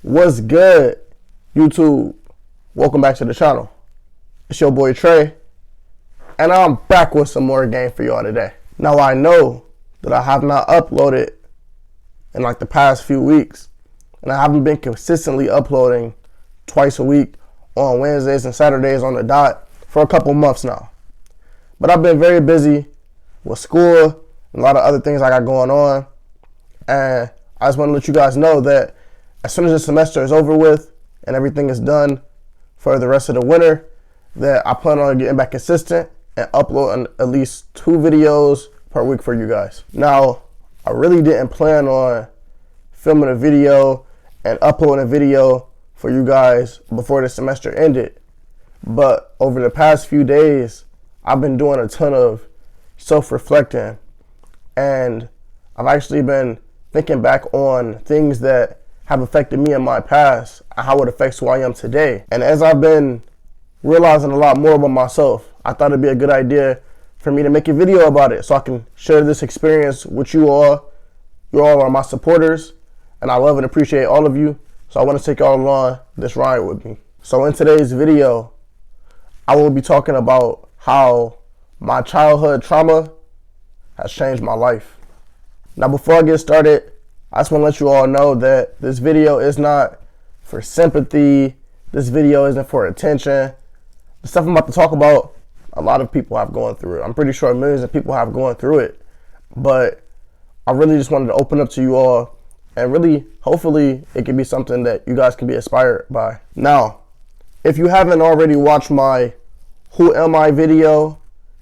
What's good, YouTube? Welcome back to the channel. It's your boy Trey, and I'm back with some more game for y'all today. Now I know that I have not uploaded in like the past few weeks, and I haven't been consistently uploading twice a week on Wednesdays and Saturdays on the dot for a couple months now. But I've been very busy with school and a lot of other things I got going on, and I just want to let you guys know that as soon as the semester is over with and everything is done for the rest of the winter, that I plan on getting back consistent and uploading at least 2 videos per week for you guys. Now, I really didn't plan on filming a video and uploading a video for you guys before the semester ended, but over the past few days, I've been doing a ton of self-reflecting, and I've actually been thinking back on things that have affected me in my past and how it affects who I am today. And as I've been realizing a lot more about myself, I thought it'd be a good idea for me to make a video about it so I can share this experience with you all. You all are my supporters, and I love and appreciate all of you. So I want to take y'all along this ride with me. So in today's video, I will be talking about how my childhood trauma has changed my life. Now, before I get started, I just want to let you all know that this video is not for sympathy. This video isn't for attention. The stuff I'm about to talk about, a lot of people have gone through it. I'm pretty sure millions of people have gone through it. But I really just wanted to open up to you all, and really, hopefully, it can be something that you guys can be inspired by. Now, if you haven't already watched my Who Am I video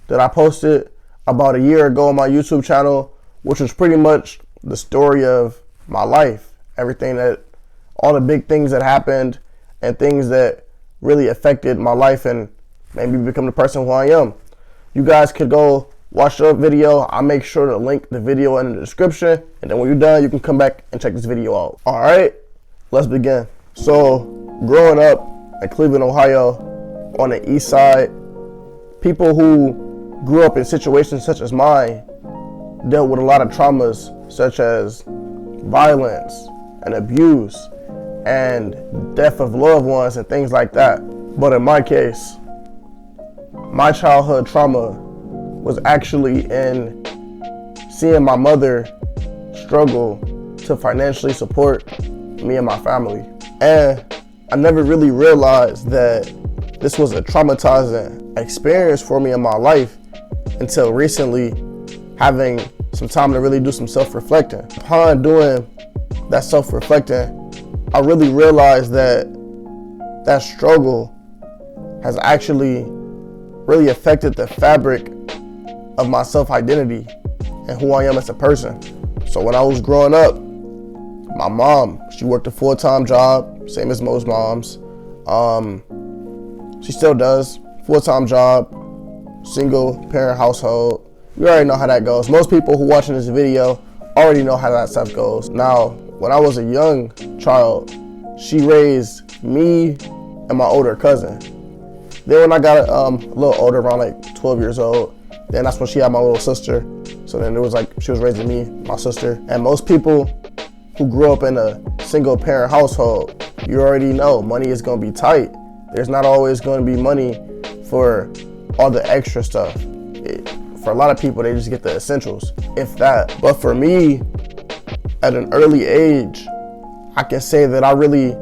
that I posted about a year ago on my YouTube channel, which was pretty much the story of my life, all the big things that happened and things that really affected my life and made me become the person who I am. You guys could go watch the video. I'll make sure to link the video in the description, and then when you're done, you can come back and check this video out. All right, let's begin. So, growing up in Cleveland, Ohio, on the east side, people who grew up in situations such as mine dealt with a lot of traumas, such as violence and abuse and death of loved ones and things like that. But in my case, my childhood trauma was actually in seeing my mother struggle to financially support me and my family. And I never really realized that this was a traumatizing experience for me in my life until recently, having some time to really do some self-reflecting. Upon doing that self-reflecting, I really realized that that struggle has actually really affected the fabric of my self-identity and who I am as a person. So when I was growing up, my mom, she worked a full-time job, same as most moms. She still does, full-time job, single parent household. You already know how that goes. Most people who watching this video already know how that stuff goes. Now, when I was a young child, she raised me and my older cousin. Then when I got a little older, around like 12 years old, then that's when she had my little sister. So then it was like she was raising me, my sister. And most people who grew up in a single parent household, you already know money is gonna be tight. There's not always gonna be money for all the extra stuff. For a lot of people, they just get the essentials, if that. But for me, at an early age, I can say that I really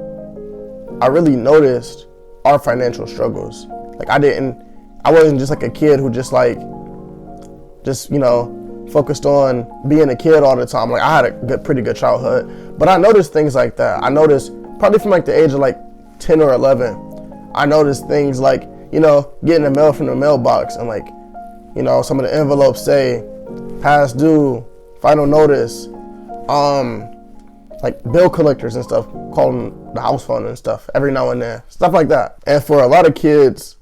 noticed our financial struggles. Like I wasn't just like a kid who just focused on being a kid all the time. Like I had a pretty good childhood, but I noticed things like that. I noticed probably from like the age of like 10 or 11, I noticed things like, getting the mail from the mailbox and like, some of the envelopes say past due, final notice, like bill collectors and stuff, calling the house phone and stuff every now and then, stuff like that. And for a lot of kids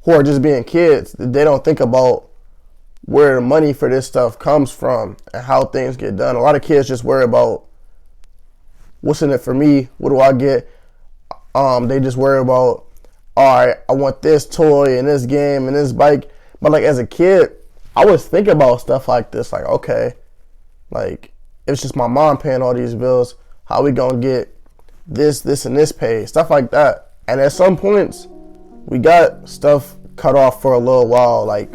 who are just being kids, they don't think about where the money for this stuff comes from and how things get done. A lot of kids just worry about what's in it for me, what do I get? They just worry about, all right, I want this toy and this game and this bike. But like as a kid, I was thinking about stuff like this, like, okay, like it's just my mom paying all these bills. How we gonna get this, and this paid, stuff like that. And at some points, we got stuff cut off for a little while, like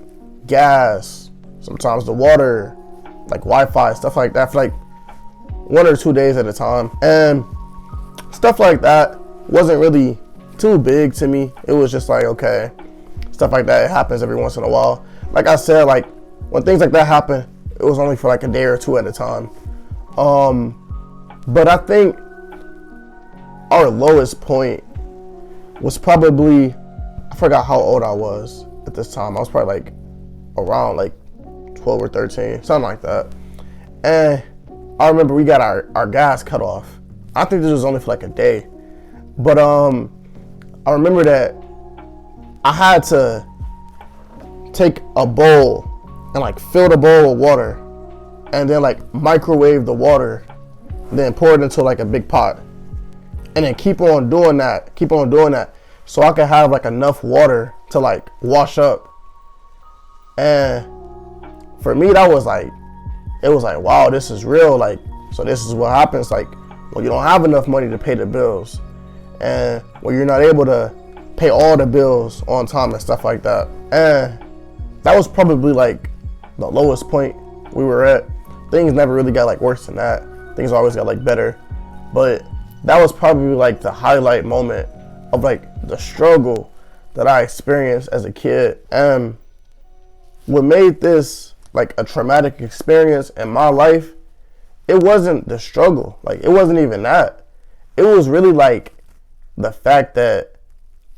gas, sometimes the water, like Wi-Fi, stuff like that, for like 1 or 2 days at a time. And stuff like that wasn't really too big to me. It was just like, okay, stuff like that, it happens every once in a while. Like I said, like when things like that happen, it was only for like a day or two at a time. But I think our lowest point was probably, I forgot how old I was at this time. I was probably like around like 12 or 13, something like that. And I remember we got our gas cut off. I think this was only for like a day. But I remember that I had to take a bowl and like fill the bowl with water and then like microwave the water, then pour it into like a big pot. And then keep on doing that so I could have like enough water to like wash up. And for me, that was like, it was like, wow, this is real. Like, so this is what happens like when you don't have enough money to pay the bills and when you're not able to pay all the bills on time and stuff like that. And that was probably like the lowest point we were at. Things never really got like worse than that. Things always got like better. But that was probably like the highlight moment of like the struggle that I experienced as a kid. And what made this like a traumatic experience in my life, it wasn't the struggle. Like, it wasn't even that. It was really like the fact that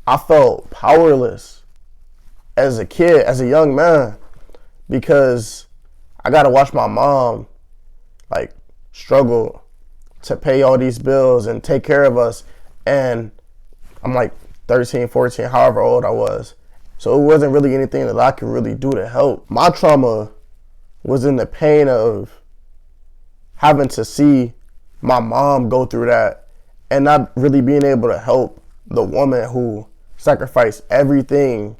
I felt powerless as a kid, as a young man, because I gotta watch my mom like struggle to pay all these bills and take care of us. And I'm like 13, 14, however old I was. So it wasn't really anything that I could really do to help. My trauma was in the pain of having to see my mom go through that and not really being able to help the woman who sacrificed everything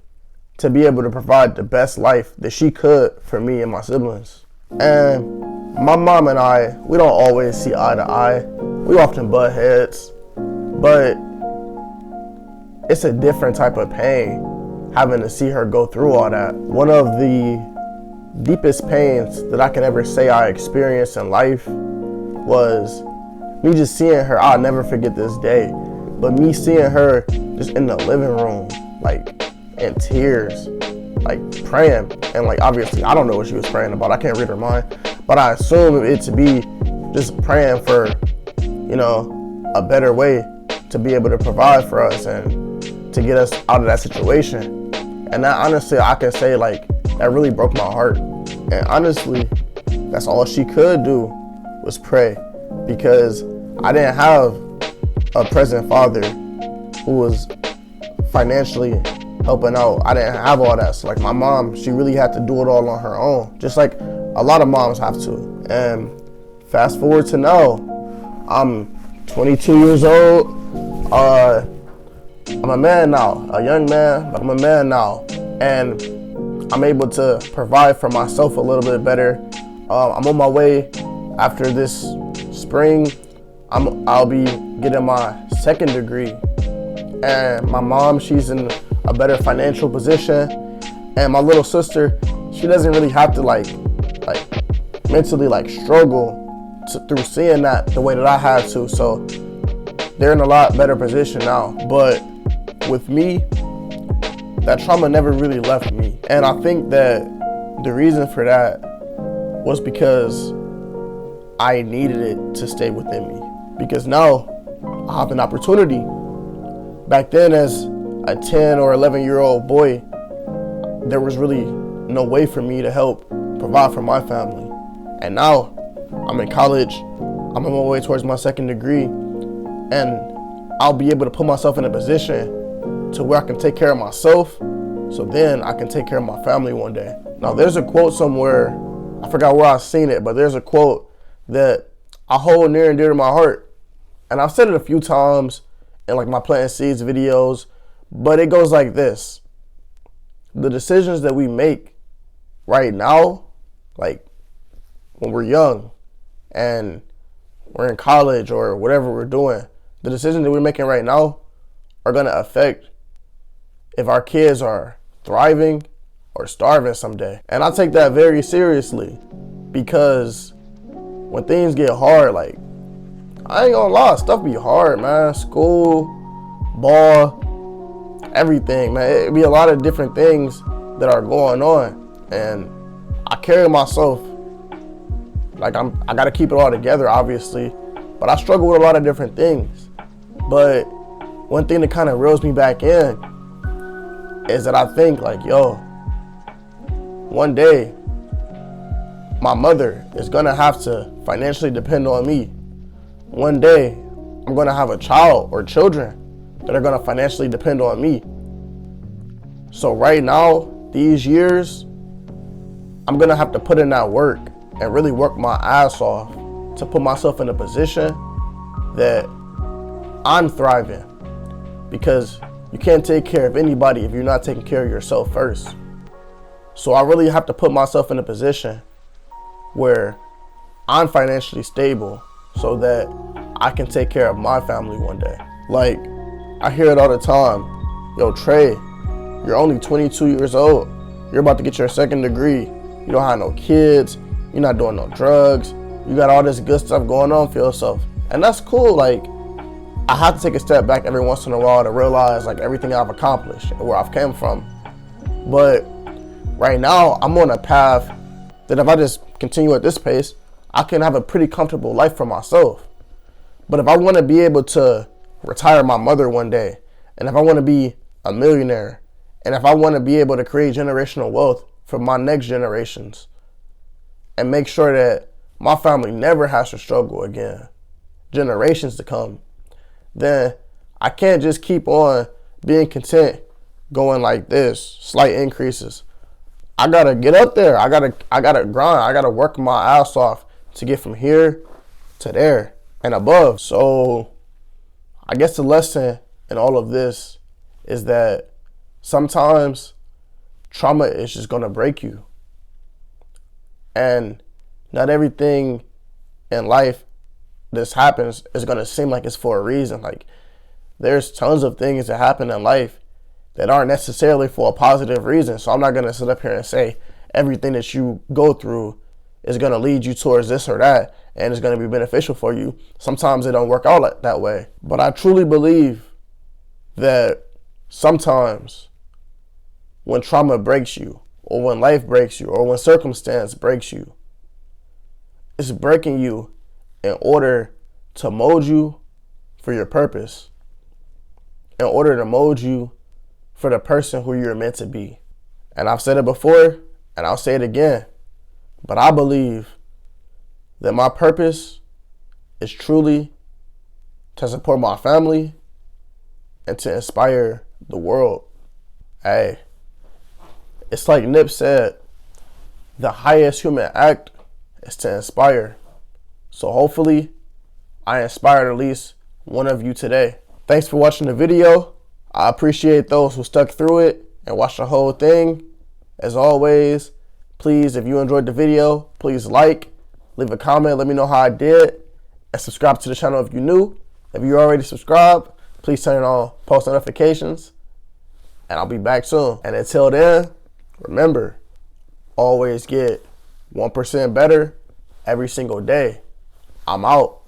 to be able to provide the best life that she could for me and my siblings. And my mom and I, we don't always see eye to eye. We often butt heads, but it's a different type of pain having to see her go through all that. One of the deepest pains that I can ever say I experienced in life was me just seeing her. I'll never forget this day, but me seeing her just in the living room, like in tears, like praying. And like, obviously I don't know what she was praying about. I can't read her mind, but I assume it to be just praying for, you know, a better way to be able to provide for us and to get us out of that situation. And that, honestly, I can say like that really broke my heart. And honestly, that's all she could do was pray, because I didn't have a present father who was financially helping out. I didn't have all that. So like my mom, she really had to do it all on her own, just like a lot of moms have to. And fast forward to now, I'm 22 years old. I'm a man now, a young man, but I'm a man now. And I'm able to provide for myself a little bit better. I'm on my way after this spring. I'll be getting my second degree. And my mom, she's in a better financial position. And my little sister, she doesn't really have to like mentally like struggle through seeing that the way that I had to. So they're in a lot better position now. But with me, that trauma never really left me. And I think that the reason for that was because I needed it to stay within me. Because now I have an opportunity. Back then, as a 10 or 11-year-old boy, there was really no way for me to help provide for my family. And now I'm in college, I'm on my way towards my second degree, and I'll be able to put myself in a position to where I can take care of myself, so then I can take care of my family one day. Now, there's a quote somewhere, I forgot where I've seen it, but there's a quote that I hold near and dear to my heart. And I've said it a few times in like my planting seeds videos, but it goes like this: the decisions that we make right now, like when we're young and we're in college or whatever we're doing, the decisions that we're making right now are going to affect if our kids are thriving or starving someday. And I take that very seriously, because when things get hard, like, I ain't gonna lie, stuff be hard, man. School, ball, everything, man. It be a lot of different things that are going on, and I carry myself like I gotta keep it all together, obviously, but I struggle with a lot of different things. But one thing that kind of reels me back in is that I think, like, yo, one day my mother is gonna have to financially depend on me. One day I'm gonna have a child or children that are gonna financially depend on me. So right now, these years, I'm gonna have to put in that work and really work my ass off to put myself in a position that I'm thriving. Because you can't take care of anybody if you're not taking care of yourself first. So I really have to put myself in a position where I'm financially stable so that I can take care of my family one day. Like, I hear it all the time. Yo, Trey, you're only 22 years old. You're about to get your second degree. You don't have no kids. You're not doing no drugs. You got all this good stuff going on for yourself. And that's cool. Like, I have to take a step back every once in a while to realize, like, everything I've accomplished and where I've come from. But right now, I'm on a path that if I just continue at this pace, I can have a pretty comfortable life for myself. But if I want to be able to retire my mother one day, and if I want to be a millionaire, and if I want to be able to create generational wealth for my next generations, and make sure that my family never has to struggle again, generations to come, then I can't just keep on being content going like this, slight increases. I gotta get up there. I gotta grind. I gotta work my ass off to get from here to there and above. So I guess the lesson in all of this is that sometimes trauma is just gonna break you. And not everything in life this happens is gonna seem like it's for a reason. Like, there's tons of things that happen in life that aren't necessarily for a positive reason. So I'm not gonna sit up here and say everything that you go through is gonna lead you towards this or that and it's gonna be beneficial for you. Sometimes it don't work out that way. But I truly believe that sometimes when trauma breaks you, or when life breaks you, or when circumstance breaks you, it's breaking you in order to mold you for your purpose, in order to mold you for the person who you're meant to be. And I've said it before, and I'll say it again, but I believe that my purpose is truly to support my family and to inspire the world. Hey, it's like Nip said, the highest human act is to inspire. So hopefully I inspired at least one of you today. Thanks for watching the video. I appreciate those who stuck through it and watched the whole thing. As always, please, if you enjoyed the video, please like, leave a comment, let me know how I did, and subscribe to the channel if you're new. If you already subscribed, please turn on post notifications, and I'll be back soon. And until then, remember, always get 1% better every single day. I'm out.